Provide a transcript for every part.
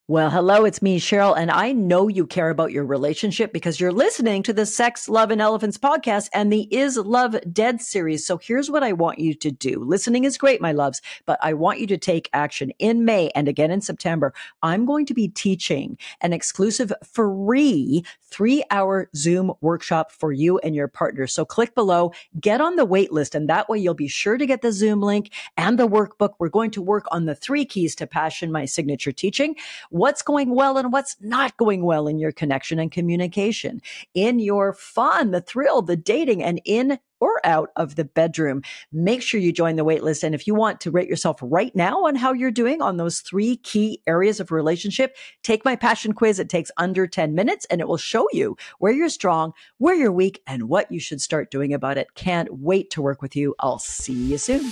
Well, hello, it's me, Cheryl, and I know you care about your relationship because you're listening to the Sex, Love, and Elephants podcast and the Is Love Dead series. So here's what I want you to do. Listening is great, my loves, but I want you to take action. In May and again in September, I'm going to be teaching an exclusive free 3-hour Zoom workshop for you and your partner. So click below, get on the wait list, and that way you'll be sure to get the Zoom link and the workbook. We're going to work on the 3 keys to passion, my signature teaching. What's going well and what's not going well in your connection and communication, in your fun, the thrill, the dating, and in or out of the bedroom. Make sure you join the waitlist. And if you want to rate yourself right now on how you're doing on those 3 key areas of relationship, take my passion quiz. It takes under 10 minutes and it will show you where you're strong, where you're weak, and what you should start doing about it. Can't wait to work with you. I'll see you soon.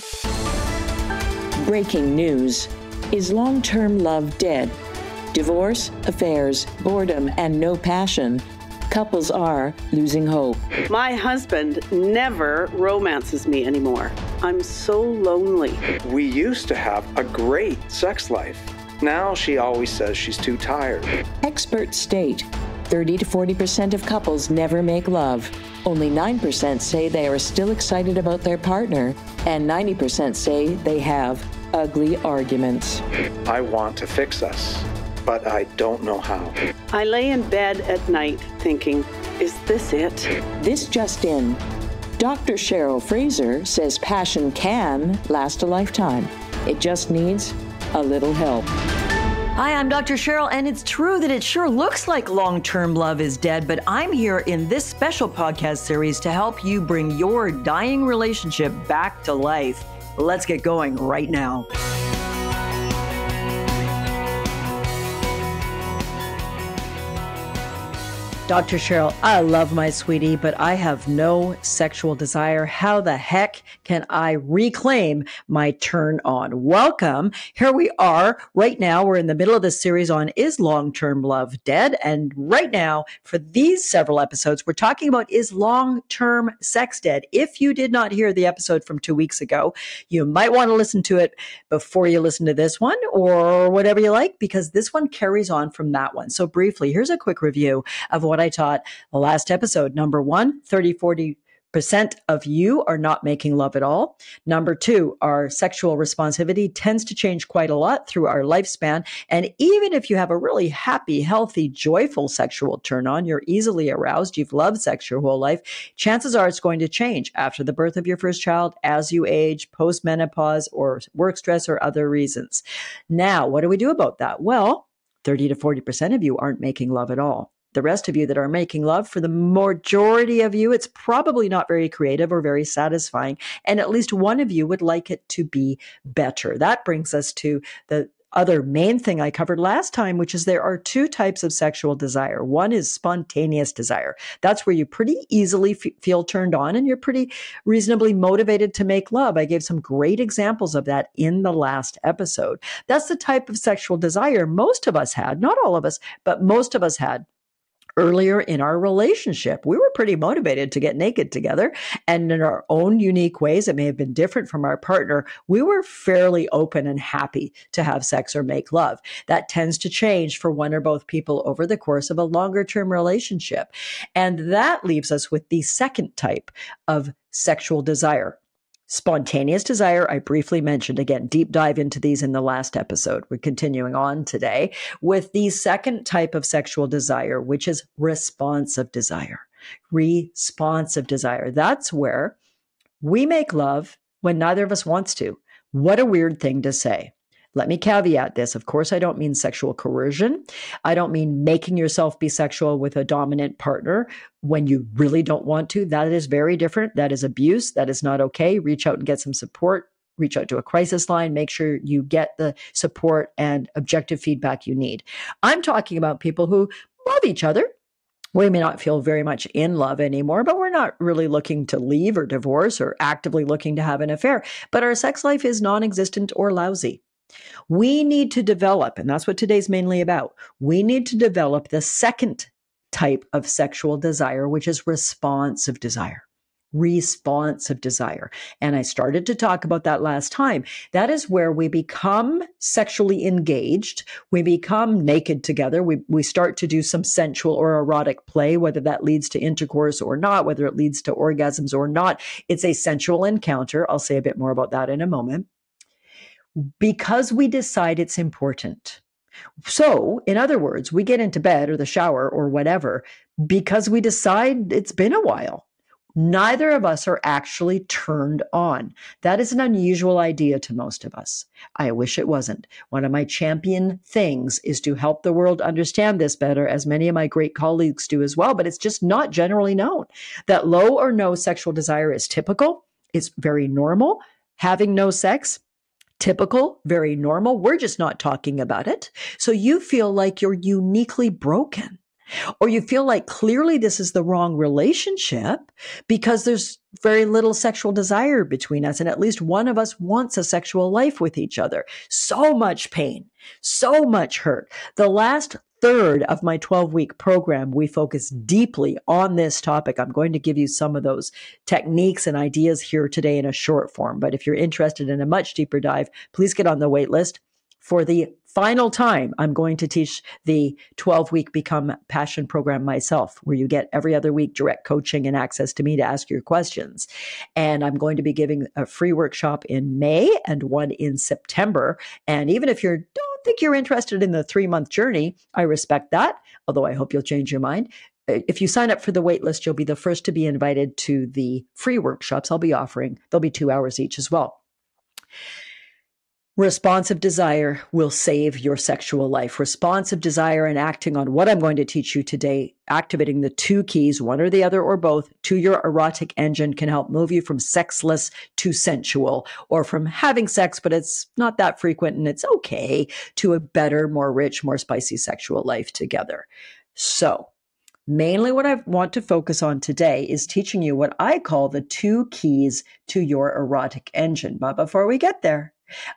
Breaking news. Is long-term love dead? Divorce, affairs, boredom, and no passion. Couples are losing hope. My husband never romances me anymore. I'm so lonely. We used to have a great sex life. Now she always says she's too tired. Experts state 30 to 40% of couples never make love. Only 9% say they are still excited about their partner, and 90% say they have ugly arguments. I want to fix us, but I don't know how. I lay in bed at night thinking, is this it? This just in. Dr. Cheryl Fraser says passion can last a lifetime. It just needs a little help. Hi, I'm Dr. Cheryl, and it's true that it sure looks like long-term love is dead, but I'm here in this special podcast series to help you bring your dying relationship back to life. Let's get going right now. Dr. Cheryl, I love my sweetie, but I have no sexual desire. How the heck can I reclaim my turn on? Welcome. Here we are. Right now, we're in the middle of the series on Is Long-Term Love Dead? And right now, for these several episodes, we're talking about Is Long-Term Sex Dead? If you did not hear the episode from 2 weeks ago, you might want to listen to it before you listen to this one or whatever you like, because this one carries on from that one. So briefly, here's a quick review of what I taught the last episode. Number 1, 30-40% of you are not making love at all. Number 2, our sexual responsivity tends to change quite a lot through our lifespan. And even if you have a really happy, healthy, joyful sexual turn on, you're easily aroused, you've loved sex your whole life, chances are it's going to change after the birth of your first child, as you age, post-menopause, or work stress or other reasons. Now, what do we do about that? Well, 30 to 40% of you aren't making love at all. The rest of you that are making love, for the majority of you, it's probably not very creative or very satisfying. And at least one of you would like it to be better. That brings us to the other main thing I covered last time, which is there are 2 types of sexual desire. One is spontaneous desire. That's where you pretty easily feel turned on and you're pretty reasonably motivated to make love. I gave some great examples of that in the last episode. That's the type of sexual desire most of us had, not all of us, but most of us had. Earlier in our relationship, we were pretty motivated to get naked together. And in our own unique ways, it may have been different from our partner. We were fairly open and happy to have sex or make love. That tends to change for one or both people over the course of a longer term relationship. And that leaves us with the second type of sexual desire. Spontaneous desire, I briefly mentioned. Again, deep dive into these in the last episode. We're continuing on today with the second type of sexual desire, which is responsive desire. Responsive desire. That's where we make love when neither of us wants to. What a weird thing to say. Let me caveat this. Of course, I don't mean sexual coercion. I don't mean making yourself be sexual with a dominant partner when you really don't want to. That is very different. That is abuse. That is not okay. Reach out and get some support. Reach out to a crisis line. Make sure you get the support and objective feedback you need. I'm talking about people who love each other. We may not feel very much in love anymore, but we're not really looking to leave or divorce or actively looking to have an affair. But our sex life is non-existent or lousy. We need to develop, and that's what today's mainly about, we need to develop the second type of sexual desire, which is responsive desire. responsive desire. And I started to talk about that last time. That is where we become sexually engaged. We become naked together. We start to do some sensual or erotic play, whether that leads to intercourse or not, whether it leads to orgasms or not. It's a sensual encounter. I'll say a bit more about that in a moment. Because we decide it's important. So, in other words, we get into bed or the shower or whatever because we decide it's been a while. Neither of us are actually turned on. That is an unusual idea to most of us. I wish it wasn't. One of my champion things is to help the world understand this better, as many of my great colleagues do as well, but it's just not generally known. That low or no sexual desire is typical. It's very normal. Having no sex, typical, very normal. We're just not talking about it. So you feel like you're uniquely broken. Or you feel like clearly this is the wrong relationship because there's very little sexual desire between us. And at least one of us wants a sexual life with each other. So much pain, so much hurt. The last third of my 12-week program, we focus deeply on this topic. I'm going to give you some of those techniques and ideas here today in a short form. But if you're interested in a much deeper dive, please get on the wait list. For the final time, I'm going to teach the 12-week Become Passion program myself, where you get every other week direct coaching and access to me to ask your questions. And I'm going to be giving a free workshop in May and one in September. And even if you don't think you're interested in the 3-month journey, I respect that, although I hope you'll change your mind. If you sign up for the wait list, you'll be the first to be invited to the free workshops I'll be offering. They'll be 2 hours each as well. Responsive desire will save your sexual life. Responsive desire and acting on what I'm going to teach you today, activating the 2 keys, one or the other or both, to your erotic engine can help move you from sexless to sensual, or from having sex, but it's not that frequent and it's okay, to a better, more rich, more spicy sexual life together. So, mainly what I want to focus on today is teaching you what I call the 2 keys to your erotic engine. But before we get there,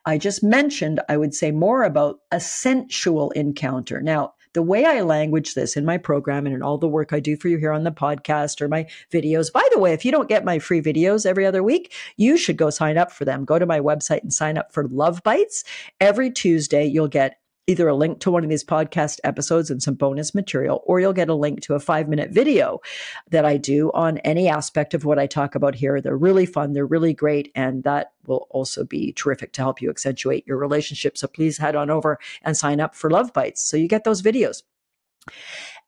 I just mentioned I would say more about a sensual encounter. Now, the way I language this in my program and in all the work I do for you here on the podcast or my videos, by the way, if you don't get my free videos every other week, you should go sign up for them. Go to my website and sign up for Love Bites. Every Tuesday, you'll get either a link to one of these podcast episodes and some bonus material, or you'll get a link to a 5-minute video that I do on any aspect of what I talk about here. They're really fun. They're really great. And that will also be terrific to help you accentuate your relationship. So please head on over and sign up for Love Bites so you get those videos.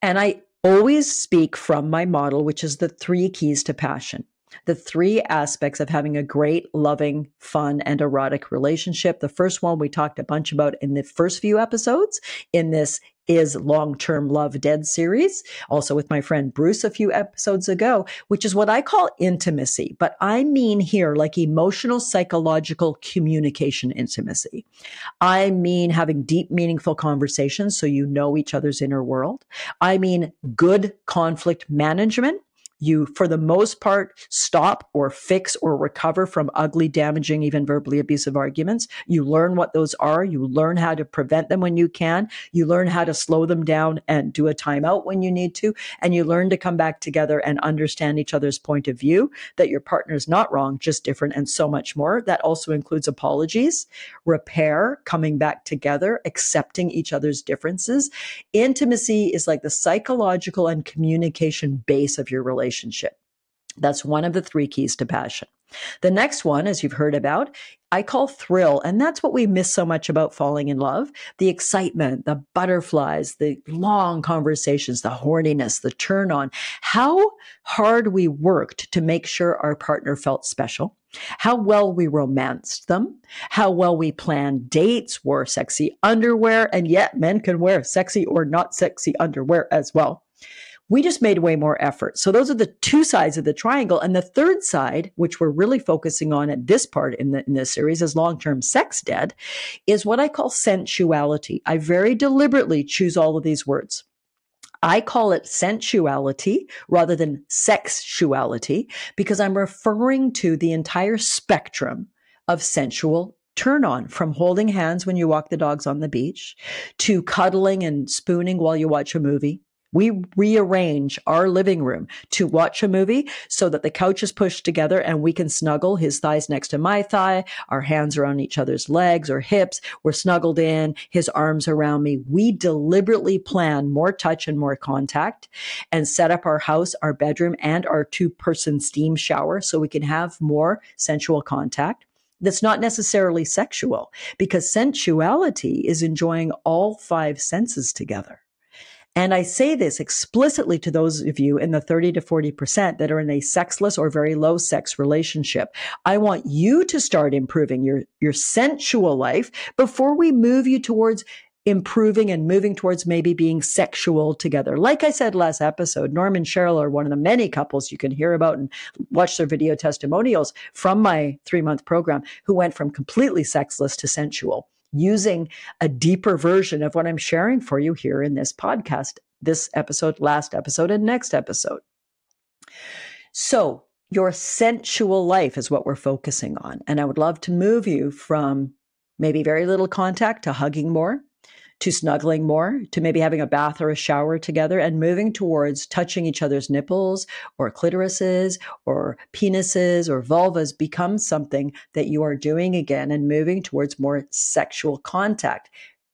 And I always speak from my model, which is the 3 keys to passion. The 3 aspects of having a great, loving, fun, and erotic relationship. The first one we talked a bunch about in the first few episodes in this Is Long-Term Love Dead series, also with my friend Bruce a few episodes ago, which is what I call intimacy. But I mean here like emotional, psychological communication intimacy. I mean having deep, meaningful conversations so you know each other's inner world. I mean good conflict management. You, for the most part, stop or fix or recover from ugly, damaging, even verbally abusive arguments. You learn what those are. You learn how to prevent them when you can. You learn how to slow them down and do a timeout when you need to. And you learn to come back together and understand each other's point of view, that your partner is not wrong, just different, and so much more. That also includes apologies, repair, coming back together, accepting each other's differences. Intimacy is like the psychological and communication base of your relationship. That's one of the 3 keys to passion. The next one, as you've heard about, I call thrill. And that's what we miss so much about falling in love. The excitement, the butterflies, the long conversations, the horniness, the turn on, how hard we worked to make sure our partner felt special, how well we romanced them, how well we planned dates, wore sexy underwear, and yet men can wear sexy or not sexy underwear as well. We just made way more effort. So those are the 2 sides of the triangle. And the third side, which we're really focusing on at this part in this series is long-term sex dead, is what I call sensuality. I very deliberately choose all of these words. I call it sensuality rather than sexuality because I'm referring to the entire spectrum of sensual turn on, from holding hands when you walk the dogs on the beach to cuddling and spooning while you watch a movie, We rearrange our living room to watch a movie so that the couch is pushed together and we can snuggle, his thighs next to my thigh, our hands around each other's legs or hips. We're snuggled in, his arms around me. We deliberately plan more touch and more contact and set up our house, our bedroom, and our 2-person steam shower so we can have more sensual contact. That's not necessarily sexual, because sensuality is enjoying all 5 senses together. And I say this explicitly to those of you in the 30 to 40% that are in a sexless or very low sex relationship. I want you to start improving your sensual life before we move you towards improving and moving towards maybe being sexual together. Like I said last episode, Norm and Cheryl are one of the many couples you can hear about and watch their video testimonials from my 3-month program who went from completely sexless to sensual, using a deeper version of what I'm sharing for you here in this podcast, this episode, last episode, and next episode. So your sensual life is what we're focusing on. And I would love to move you from maybe very little contact to hugging more, to snuggling more, to maybe having a bath or a shower together, and moving towards touching each other's nipples or clitorises or penises or vulvas becomes something that you are doing again and moving towards more sexual contact.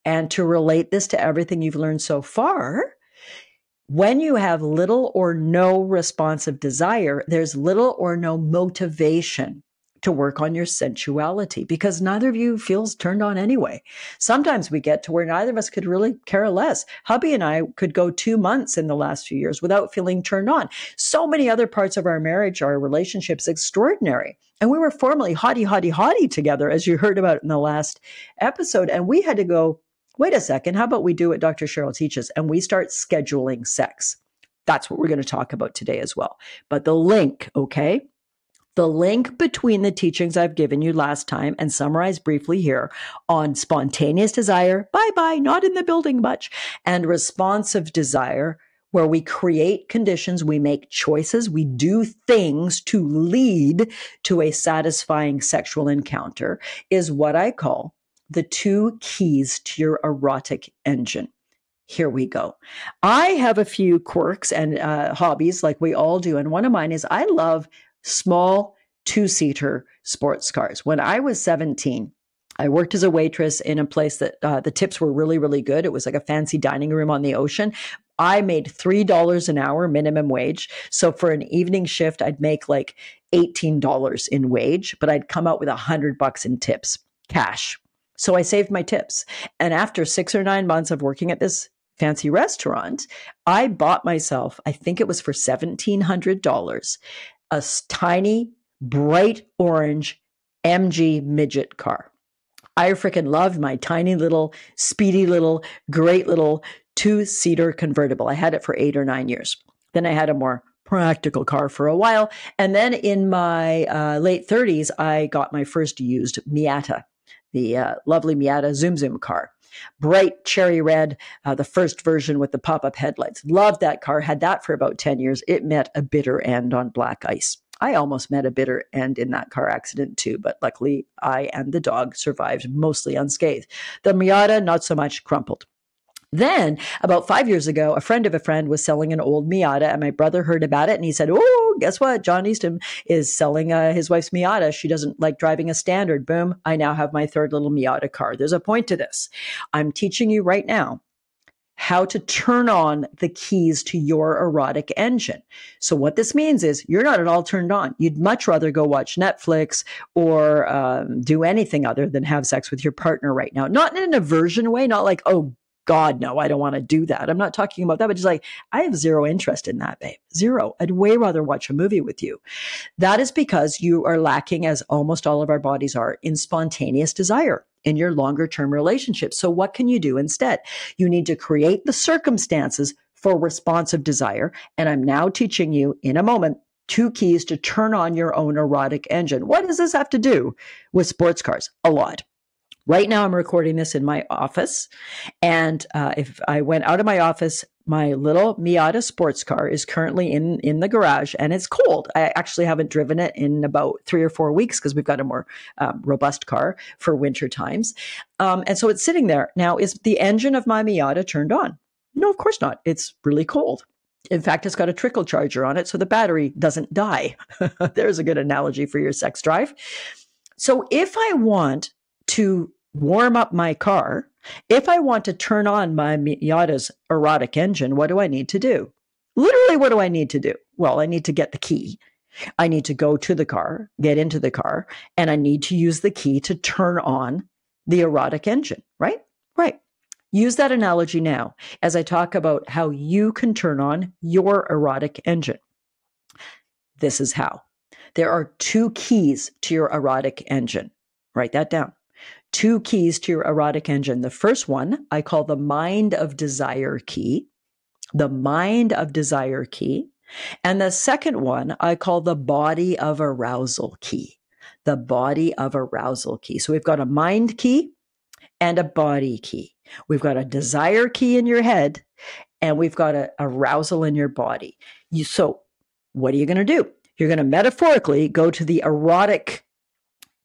And to relate this to everything you've learned so far, when you have little or no responsive desire, there's little or no motivation to work on your sensuality because neither of you feels turned on anyway. Sometimes we get to where neither of us could really care less. Hubby and I could go 2 months in the last few years without feeling turned on. So many other parts of our marriage, our relationships, extraordinary. And we were formerly hottie together, as you heard about in the last episode. And we had to go, wait a second, how about we do what Dr. Cheryl teaches and we start scheduling sex? That's what we're going to talk about today as well. But the link, okay? The link between the teachings I've given you last time and summarized briefly here on spontaneous desire, bye-bye, not in the building much, and responsive desire, where we create conditions, we make choices, we do things to lead to a satisfying sexual encounter, is what I call the 2 keys to your erotic engine. Here we go. I have a few quirks and hobbies like we all do. And one of mine is I love small 2-seater sports cars. When I was 17, I worked as a waitress in a place that the tips were really, really good. It was like a fancy dining room on the ocean. I made $3 an hour minimum wage. So for an evening shift, I'd make like $18 in wage, but I'd come out with $100 in tips, cash. So I saved my tips. And after 6 or 9 months of working at this fancy restaurant, I bought myself, I think it was for $1,700, a tiny, bright orange MG midget car. I freaking loved my tiny little, speedy little, great little 2-seater convertible. I had it for 8 or 9 years. Then I had a more practical car for a while. And then in my late 30s, I got my first used Miata, the lovely Miata Zoom Zoom car. Bright cherry red, the first version with the pop-up headlights. Loved that car, had that for about 10 years. It met a bitter end on black ice. I almost met a bitter end in that car accident too, but luckily I and the dog survived mostly unscathed. The Miata, not so much, crumpled. Then, about 5 years ago, a friend of a friend was selling an old Miata, and my brother heard about it, and he said, oh, guess what? John Easton is selling his wife's Miata. She doesn't like driving a standard. Boom, I now have my 3rd little Miata car. There's a point to this. I'm teaching you right now how to turn on the keys to your erotic engine. So what this means is you're not at all turned on. You'd much rather go watch Netflix or do anything other than have sex with your partner right now. Not in an aversion way, not like, oh, God, no, I don't want to do that. I'm not talking about that, but just like, I have zero interest in that, babe. Zero. I'd way rather watch a movie with you. That is because you are lacking, as almost all of our bodies are, in spontaneous desire in your longer term relationship. So what can you do instead? You need to create the circumstances for responsive desire. And I'm now teaching you in a moment 2 keys to turn on your own erotic engine. What does this have to do with sports cars? A lot. Right now, I'm recording this in my office. And if I went out of my office, my little Miata sports car is currently in the garage and it's cold. I actually haven't driven it in about 3 or 4 weeks because we've got a more robust car for winter times. And so it's sitting there. Now, is the engine of my Miata turned on? No, of course not. It's really cold. In fact, it's got a trickle charger on it, so the battery doesn't die. There's a good analogy for your sex drive. So if I want to warm up my car, if I want to turn on my Miata's erotic engine, what do I need to do? Literally, what do I need to do? Well, I need to get the key. I need to go to the car, get into the car, and I need to use the key to turn on the erotic engine, right? Right. Use that analogy now as I talk about how you can turn on your erotic engine. This is how. There are 2 keys to your erotic engine. Write that down. 2 keys to your erotic engine. The first one I call the mind of desire key. The mind of desire key. And the second one I call the body of arousal key. The body of arousal key. So we've got a mind key and a body key. We've got a desire key in your head, and we've got an arousal in your body. So what are you going to do? You're going to metaphorically go to the erotic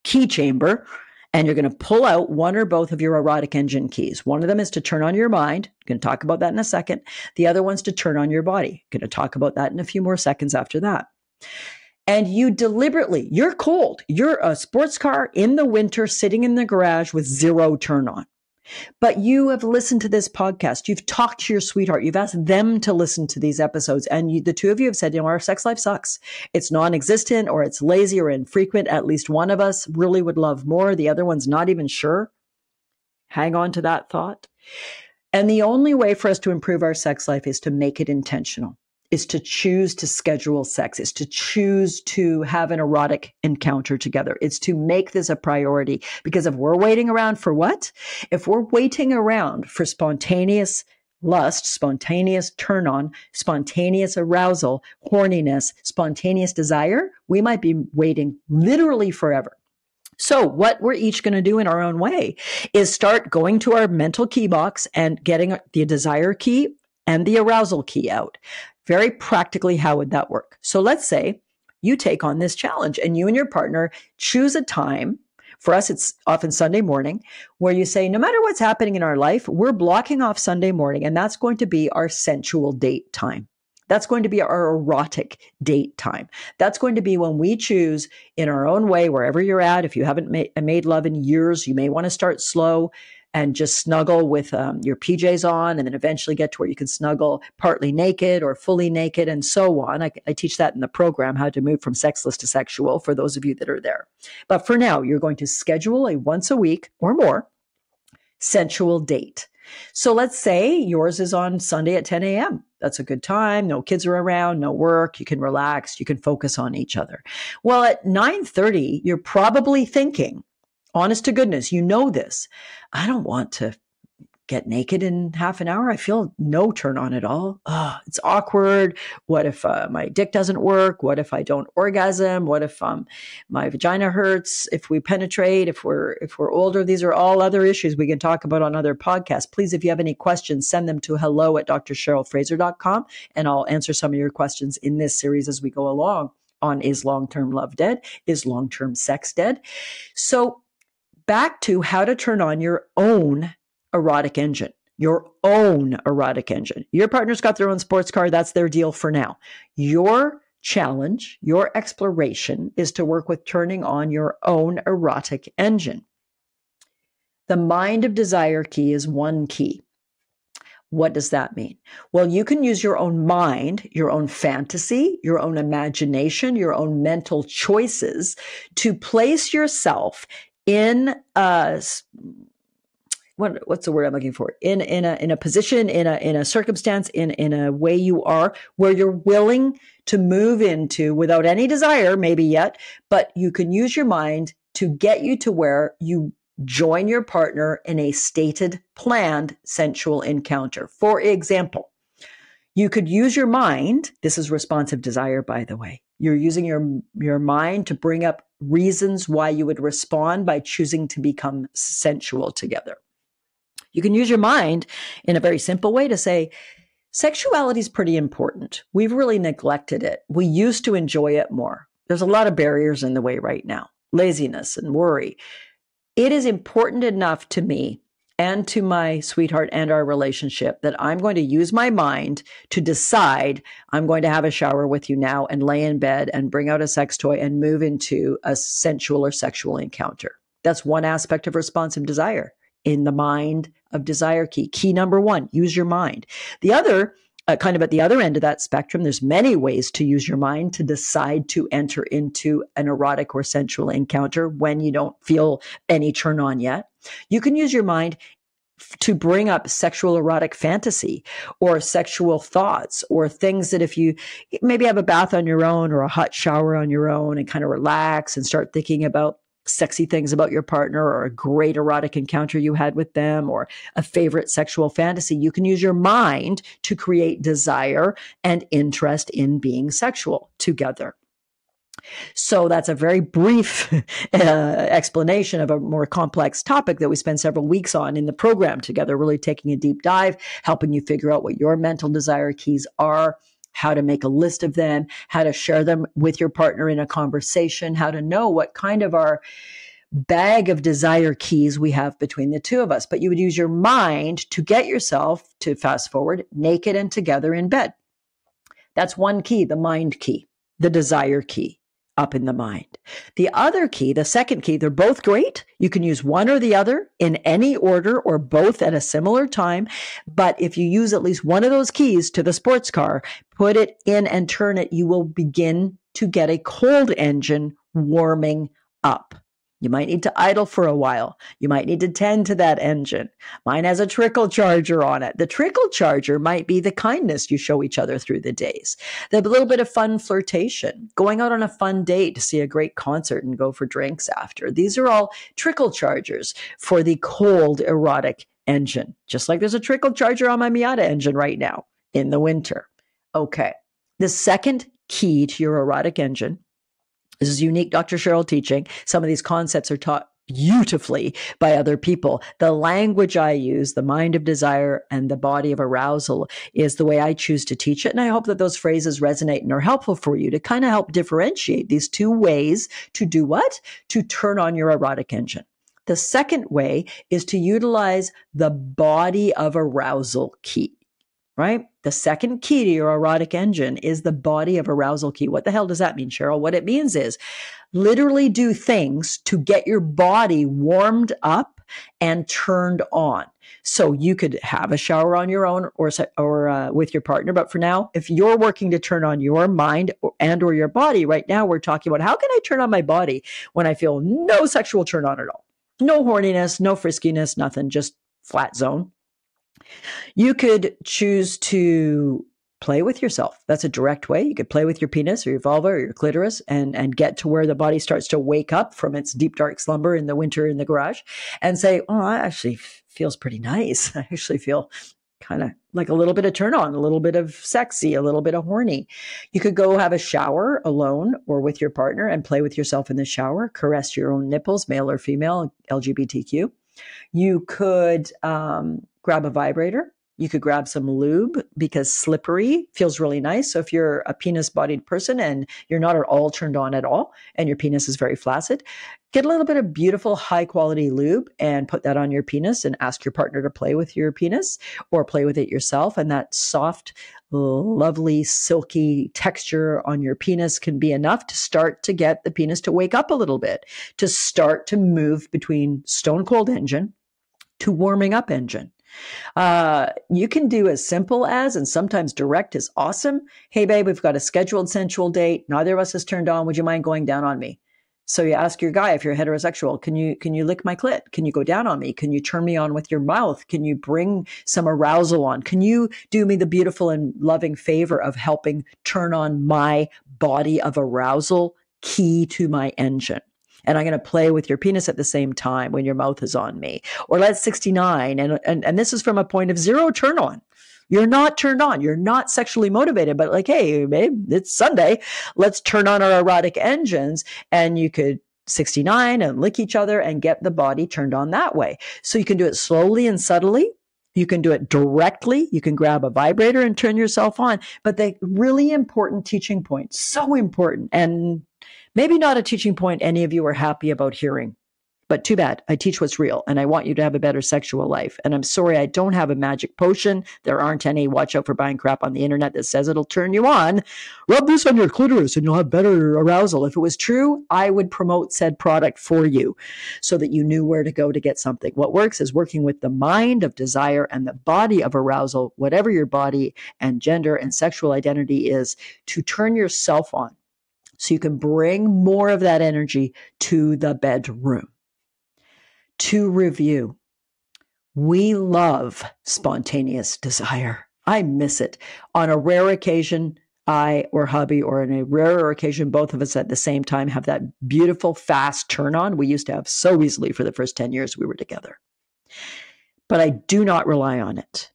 key chamber, and you're going to pull out one or both of your erotic engine keys. One of them is to turn on your mind. I'm going to talk about that in a second. The other one's to turn on your body. I'm going to talk about that in a few more seconds after that. And you deliberately, you're cold. You're a sports car in the winter sitting in the garage with 0 turn on. But you have listened to this podcast. You've talked to your sweetheart. You've asked them to listen to these episodes. And the 2 of you have said, our sex life sucks. It's non-existent, or it's lazy or infrequent. At least one of us really would love more. The other one's not even sure. Hang on to that thought. And the only way for us to improve our sex life is to make it intentional, is to choose to schedule sex, is to choose to have an erotic encounter together. It's to make this a priority. Because if we're waiting around for what? If we're waiting around for spontaneous lust, spontaneous turn on, spontaneous arousal, horniness, spontaneous desire, we might be waiting literally forever. So what we're each going to do in our own way is start going to our mental key box and getting the desire key and the arousal key out. Very practically, how would that work? So let's say you take on this challenge and you and your partner choose a time. For us, it's often Sunday morning, where you say, no matter what's happening in our life, we're blocking off Sunday morning, and that's going to be our sensual date time. That's going to be our erotic date time. That's going to be when we choose in our own way, wherever you're at. If you haven't made love in years, you may want to start slow and just snuggle with your PJs on, and then eventually get to where you can snuggle partly naked or fully naked and so on. I teach that in the program, how to move from sexless to sexual, for those of you that are there. But for now, you're going to schedule a once a week or more sensual date. So let's say yours is on Sunday at 10 a.m. That's a good time. No kids are around, no work. You can relax. You can focus on each other. Well, at 9:30, you're probably thinking, honest to goodness, you know this, I don't want to get naked in half an hour. I feel no turn on at all. Oh, it's awkward. What if my dick doesn't work? What if I don't orgasm? What if my vagina hurts? If we penetrate, if we're older, these are all other issues we can talk about on other podcasts. Please, if you have any questions, send them to hello@drcherylfraser.com, and I'll answer some of your questions in this series as we go along on Is Long-Term Love Dead? Is Long-Term Sex Dead? So back to how to turn on your own erotic engine, your own erotic engine. Your partner's got their own sports car. That's their deal for now. Your challenge, your exploration is to work with turning on your own erotic engine. The mind of desire key is one key. What does that mean? Well, you can use your own mind, your own fantasy, your own imagination, your own mental choices to place yourself in what's the word I'm looking for? In a position, in a circumstance, in a way you are, where you're willing to move into without any desire, maybe yet, but you can use your mind to get you to where you join your partner in a stated, planned sensual encounter. For example, you could use your mind. This is responsive desire, by the way. You're using your mind to bring up reasons why you would respond by choosing to become sensual together. You can use your mind in a very simple way to say, sexuality is pretty important. We've really neglected it. We used to enjoy it more. There's a lot of barriers in the way right now, laziness and worry. It is important enough to me and to my sweetheart and our relationship that I'm going to use my mind to decide I'm going to have a shower with you now and lay in bed and bring out a sex toy and move into a sensual or sexual encounter. That's one aspect of responsive desire in the mind of desire key. Key number one, use your mind. The other, kind of at the other end of that spectrum, there's many ways to use your mind to decide to enter into an erotic or sensual encounter when you don't feel any turn on yet. You can use your mind to bring up sexual erotic fantasy or sexual thoughts or things that if you maybe have a bath on your own or a hot shower on your own and kind of relax and start thinking about sexy things about your partner or a great erotic encounter you had with them or a favorite sexual fantasy, you can use your mind to create desire and interest in being sexual together. So that's a very brief explanation of a more complex topic that we spend several weeks on in the program together, really taking a deep dive, helping you figure out what your mental desire keys are, how to make a list of them, how to share them with your partner in a conversation, how to know what kind of our bag of desire keys we have between the two of us. But you would use your mind to get yourself to, fast forward, naked and together in bed. That's one key, the mind key, the desire key. Up in the mind. The other key, the second key, they're both great. You can use one or the other in any order or both at a similar time. But if you use at least one of those keys to the sports car, put it in and turn it, you will begin to get a cold engine warming up. You might need to idle for a while. You might need to tend to that engine. Mine has a trickle charger on it. The trickle charger might be the kindness you show each other through the days. The little bit of fun flirtation, going out on a fun date to see a great concert and go for drinks after. These are all trickle chargers for the cold erotic engine, just like there's a trickle charger on my Miata engine right now in the winter. Okay. The second key to your erotic engine, this is unique Dr. Cheryl teaching. Some of these concepts are taught beautifully by other people. The language I use, the mind of desire and the body of arousal, is the way I choose to teach it. And I hope that those phrases resonate and are helpful for you to kind of help differentiate these two ways to do what? To turn on your erotic engine. The second way is to utilize the body of arousal key. Right? The second key to your erotic engine is the body of arousal key. What the hell does that mean, Cheryl? What it means is literally do things to get your body warmed up and turned on. So you could have a shower on your own or with your partner. But for now, if you're working to turn on your mind or your body, right now we're talking about how can I turn on my body when I feel no sexual turn on at all? No horniness, no friskiness, nothing, just flat zone. You could choose to play with yourself. That's a direct way. You could play with your penis or your vulva or your clitoris and get to where the body starts to wake up from its deep, dark slumber in the winter in the garage and say, oh, that actually feels pretty nice. I actually feel kind of like a little bit of turn on, a little bit of sexy, a little bit of horny. You could go have a shower alone or with your partner and play with yourself in the shower, caress your own nipples, male or female, LGBTQ. You could grab a vibrator. You could grab some lube because slippery feels really nice. So if you're a penis-bodied person and you're not at all turned on at all and your penis is very flaccid, get a little bit of beautiful high-quality lube and put that on your penis and ask your partner to play with your penis or play with it yourself. And that soft, lovely, silky texture on your penis can be enough to start to get the penis to wake up a little bit, to start to move between stone cold engine to warming up engine. You can do as simple as, and sometimes direct is awesome. Hey, babe, we've got a scheduled sensual date. Neither of us is turned on. Would you mind going down on me? So you ask your guy, if you're heterosexual, can you lick my clit? Can you go down on me? Can you turn me on with your mouth? Can you bring some arousal on? Can you do me the beautiful and loving favor of helping turn on my body of arousal key to my engine? And I'm going to play with your penis at the same time when your mouth is on me. Or let's 69. And this is from a point of zero turn on. You're not turned on. You're not sexually motivated, but like, hey, babe, it's Sunday. Let's turn on our erotic engines. And you could 69 and lick each other and get the body turned on that way. So you can do it slowly and subtly. You can do it directly. You can grab a vibrator and turn yourself on. But the really important teaching point, so important, and maybe not a teaching point any of you are happy about hearing, but too bad. I teach what's real, and I want you to have a better sexual life. And I'm sorry, I don't have a magic potion. There aren't any. Watch out for buying crap on the internet that says it'll turn you on. Rub this on your clitoris and you'll have better arousal. If it was true, I would promote said product for you so that you knew where to go to get something. What works is working with the mind of desire and the body of arousal, whatever your body and gender and sexual identity is, to turn yourself on so you can bring more of that energy to the bedroom. To review, we love spontaneous desire. I miss it. On a rare occasion, I or hubby, or on a rarer occasion, both of us at the same time have that beautiful, fast turn on we used to have so easily for the first 10 years we were together. But I do not rely on it.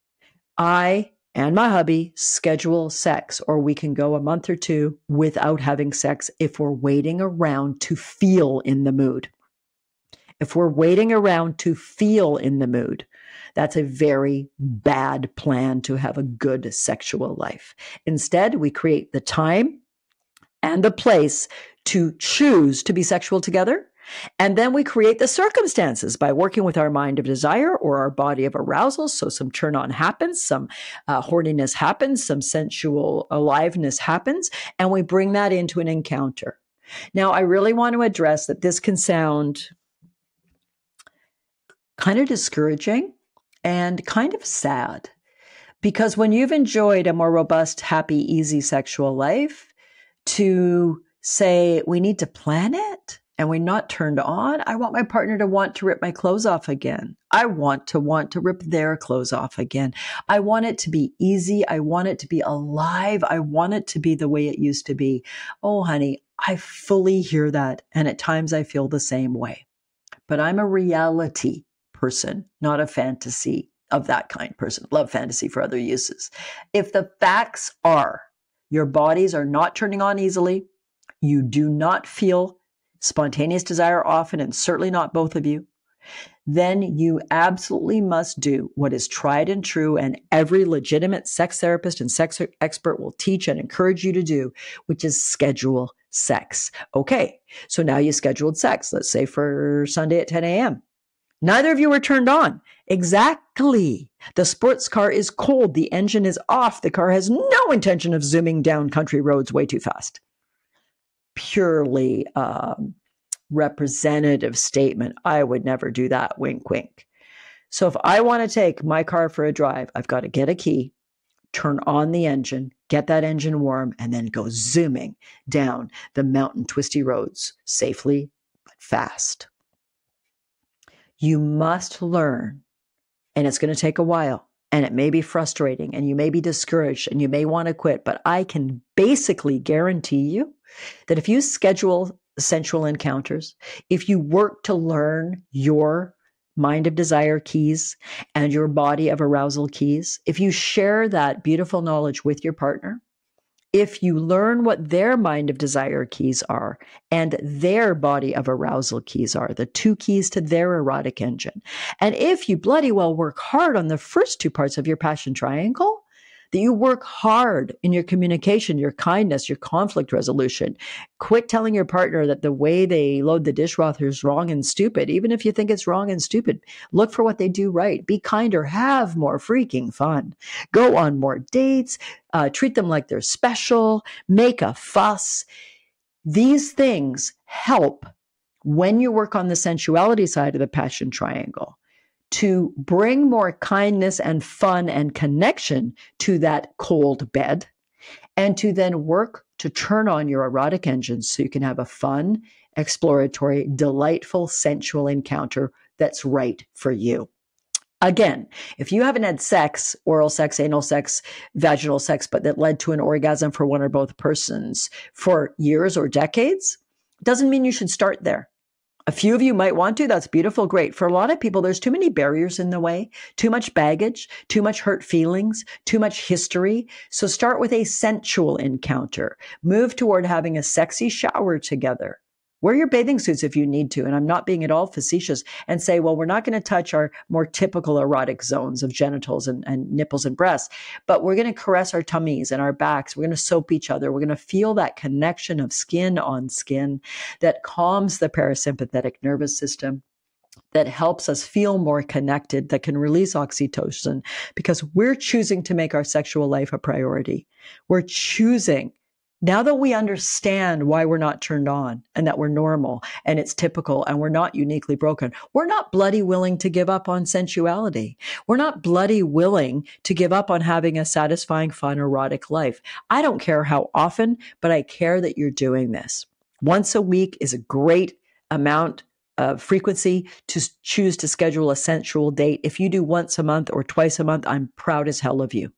I and my hubby schedule sex, or we can go a month or two without having sex if we're waiting around to feel in the mood. If we're waiting around to feel in the mood, that's a very bad plan to have a good sexual life. Instead, we create the time and the place to choose to be sexual together. And then we create the circumstances by working with our mind of desire or our body of arousal. So some turn on happens, some horniness happens, some sensual aliveness happens, and we bring that into an encounter. Now, I really want to address that this can sound kind of discouraging and kind of sad, because when you've enjoyed a more robust, happy, easy sexual life, to say we need to plan it and we're not turned on. I want my partner to want to rip my clothes off again. I want to rip their clothes off again. I want it to be easy. I want it to be alive. I want it to be the way it used to be. Oh, honey, I fully hear that. And at times I feel the same way. But I'm a reality person, not a fantasy of that kind person. Love fantasy for other uses. If the facts are your bodies are not turning on easily, you do not feel spontaneous desire often, and certainly not both of you, then you absolutely must do what is tried and true and every legitimate sex therapist and sex expert will teach and encourage you to do, which is schedule sex. Okay, so now you scheduled sex, let's say for Sunday at 10 a.m. Neither of you are turned on. Exactly. The sports car is cold. The engine is off. The car has no intention of zooming down country roads way too fast. Purely representative statement. I would never do that. Wink, wink. So if I want to take my car for a drive, I've got to get a key, turn on the engine, get that engine warm, and then go zooming down the mountain twisty roads safely but fast. You must learn, and it's going to take a while, and it may be frustrating, and you may be discouraged, and you may want to quit, but I can basically guarantee you that if you schedule sensual encounters, if you work to learn your mind of desire keys and your body of arousal keys, if you share that beautiful knowledge with your partner, if you learn what their mind of desire keys are and their body of arousal keys are, the two keys to their erotic engine, and if you bloody well work hard on the first two parts of your passion triangle, that you work hard in your communication, your kindness, your conflict resolution. Quit telling your partner that the way they load the dishwasher is wrong and stupid. Even if you think it's wrong and stupid, look for what they do right. Be kinder, have more freaking fun. Go on more dates, treat them like they're special, make a fuss. These things help when you work on the sensuality side of the passion triangle to bring more kindness and fun and connection to that cold bed, and to then work to turn on your erotic engine so you can have a fun, exploratory, delightful, sensual encounter that's right for you. Again, if you haven't had sex, oral sex, anal sex, vaginal sex, but that led to an orgasm for one or both persons for years or decades, doesn't mean you should start there. A few of you might want to. That's beautiful. Great. For a lot of people, there's too many barriers in the way, too much baggage, too much hurt feelings, too much history. So start with a sensual encounter. Move toward having a sexy shower together. Wear your bathing suits if you need to. And I'm not being at all facetious, and say, well, we're not going to touch our more typical erotic zones of genitals and nipples and breasts, but we're going to caress our tummies and our backs. We're going to soap each other. We're going to feel that connection of skin on skin that calms the parasympathetic nervous system. that helps us feel more connected, that can release oxytocin, because we're choosing to make our sexual life a priority. We're choosing, now that we understand why we're not turned on and that we're normal and it's typical and we're not uniquely broken, we're not bloody willing to give up on sensuality. We're not bloody willing to give up on having a satisfying, fun, erotic life. I don't care how often, but I care that you're doing this. Once a week is a great amount of frequency to choose to schedule a sensual date. If you do once a month or twice a month, I'm proud as hell of you.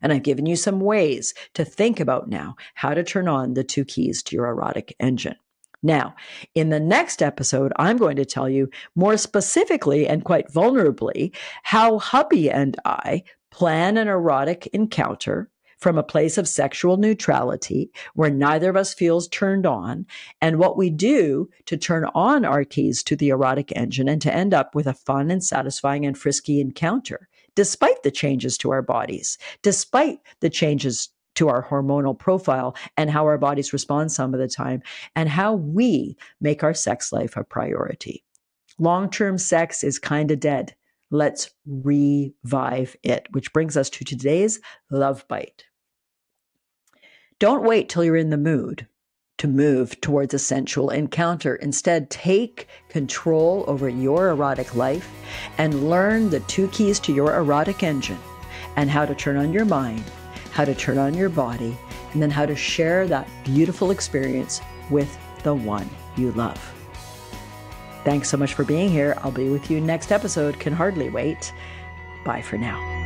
And I've given you some ways to think about now how to turn on the 2 keys to your erotic engine. Now, in the next episode, I'm going to tell you more specifically and quite vulnerably how hubby and I plan an erotic encounter from a place of sexual neutrality where neither of us feels turned on, and what we do to turn on our keys to the erotic engine and to end up with a fun and satisfying and frisky encounter, despite the changes to our bodies, despite the changes to our hormonal profile and how our bodies respond some of the time, and how we make our sex life a priority. Long-term sex is kind of dead. Let's revive it, which brings us to today's love bite. Don't wait till you're in the mood to move towards a sensual encounter. Instead, take control over your erotic life and learn the 2 keys to your erotic engine and how to turn on your mind, how to turn on your body, and then how to share that beautiful experience with the one you love. Thanks so much for being here. I'll be with you next episode. Can hardly wait. Bye for now.